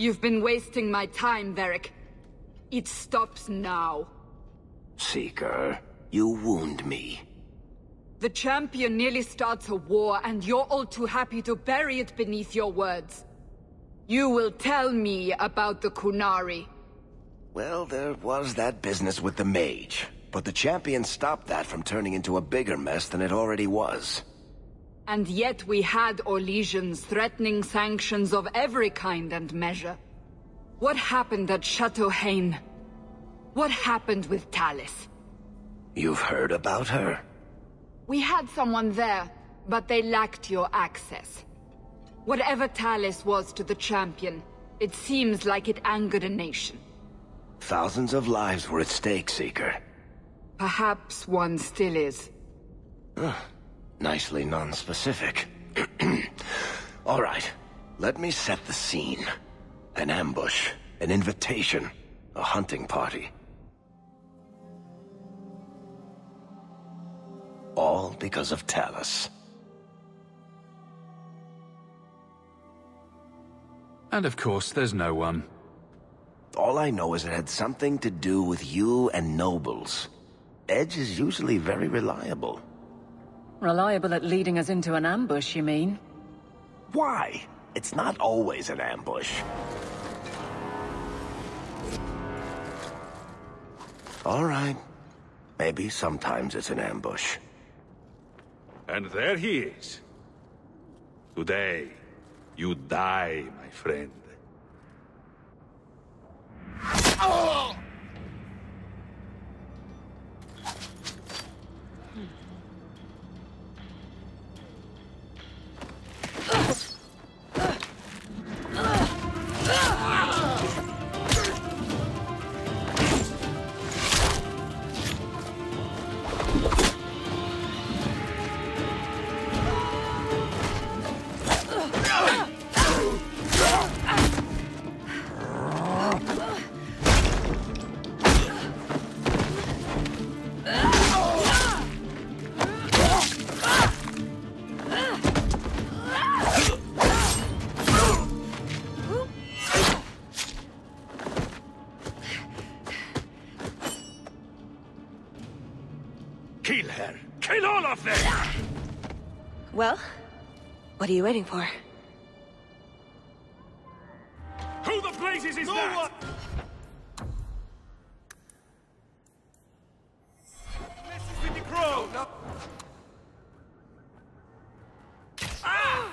You've been wasting my time, Varric. It stops now. Seeker, you wound me. The champion nearly starts a war, and you're all too happy to bury it beneath your words. You will tell me about the Qunari. Well, there was that business with the mage, but the champion stopped that from turning into a bigger mess than it already was. And yet we had Orlesians threatening sanctions of every kind and measure. What happened at Chateau Hain? What happened with Tallis? You've heard about her? We had someone there, but they lacked your access. Whatever Tallis was to the champion, it seems like it angered a nation. Thousands of lives were at stake, Seeker. Perhaps one still is. Nicely non-specific. All right, let me set the scene. An ambush, an invitation, a hunting party. All because of Tallis. And of course, there's no one. All I know is it had something to do with you and nobles. Edge is usually very reliable. Reliable at leading us into an ambush, you mean? Why? It's not always an ambush. All right. Maybe sometimes it's an ambush. And there he is. Today, you die, my friend. Oh! Kill her! Kill all of them! Well, what are you waiting for? Who the blazes is that? Messes with the crow! No. Ah!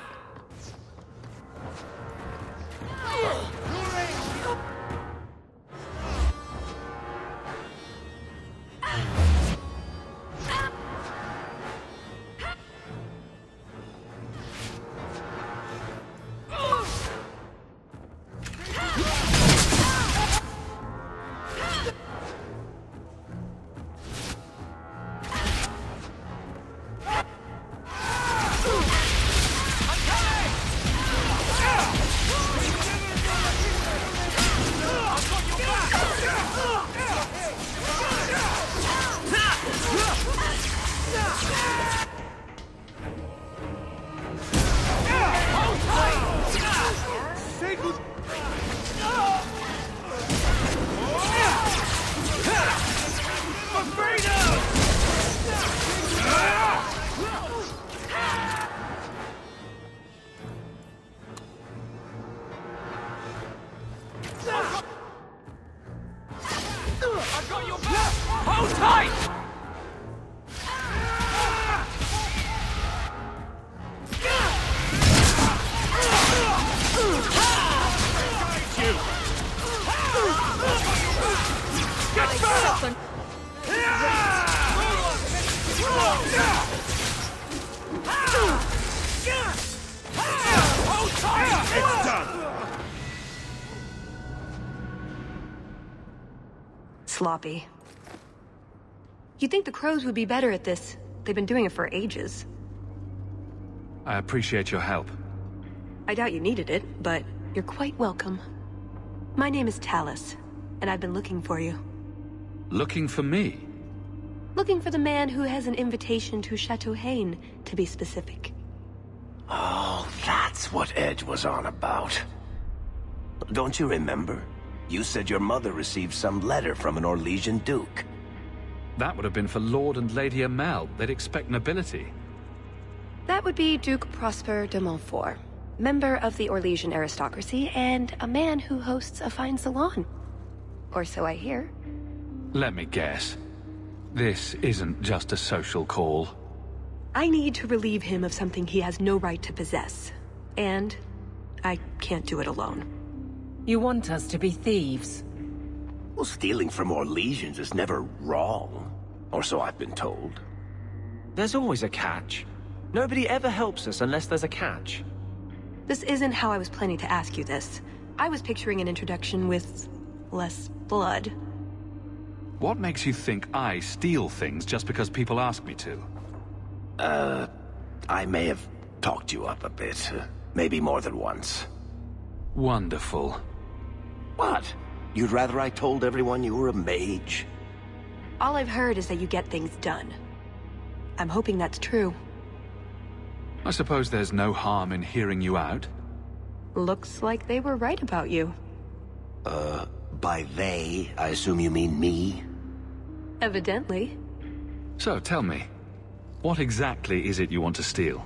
Hold tight! Get back! Hold tight! It's done! Sloppy. You'd think the crows would be better at this. They've been doing it for ages. I appreciate your help. I doubt you needed it, but you're quite welcome. My name is Tallis, and I've been looking for you. Looking for me? Looking for the man who has an invitation to Chateau Hain, to be specific. Oh, that's what Edge was on about. don't you remember? You said your mother received some letter from an Orlesian duke. That would have been for Lord and Lady Amel. They'd expect nobility. That would be Duke Prosper de Montfort, member of the Orlesian aristocracy and a man who hosts a fine salon. Or so I hear. Let me guess. This isn't just a social call. I need to relieve him of something he has no right to possess. And I can't do it alone. You want us to be thieves? Well, stealing from Orlesians is never wrong. Or so I've been told. There's always a catch. Nobody ever helps us unless there's a catch. This isn't how I was planning to ask you this. I was picturing an introduction with less blood. What makes you think I steal things just because people ask me to? I may have talked you up a bit. Maybe more than once. Wonderful. What? You'd rather I told everyone you were a mage? All I've heard is that you get things done. I'm hoping that's true. I suppose there's no harm in hearing you out. Looks like they were right about you. By they, I assume you mean me? Evidently. So tell me, what exactly is it you want to steal?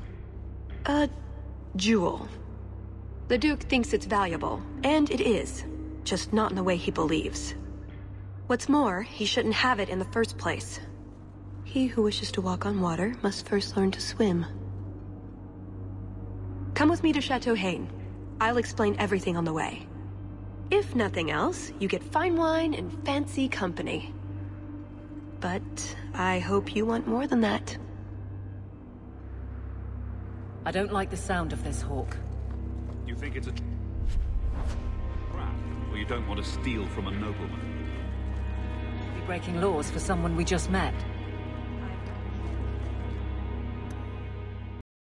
A jewel. The Duke thinks it's valuable, and it is. Just not in the way he believes. What's more, he shouldn't have it in the first place. He who wishes to walk on water must first learn to swim. Come with me to Chateau Haine. I'll explain everything on the way. If nothing else, you get fine wine and fancy company. But I hope you want more than that. I don't like the sound of this, Hawke. You think it's a trap, or you don't want to steal from a nobleman? Be breaking laws for someone we just met.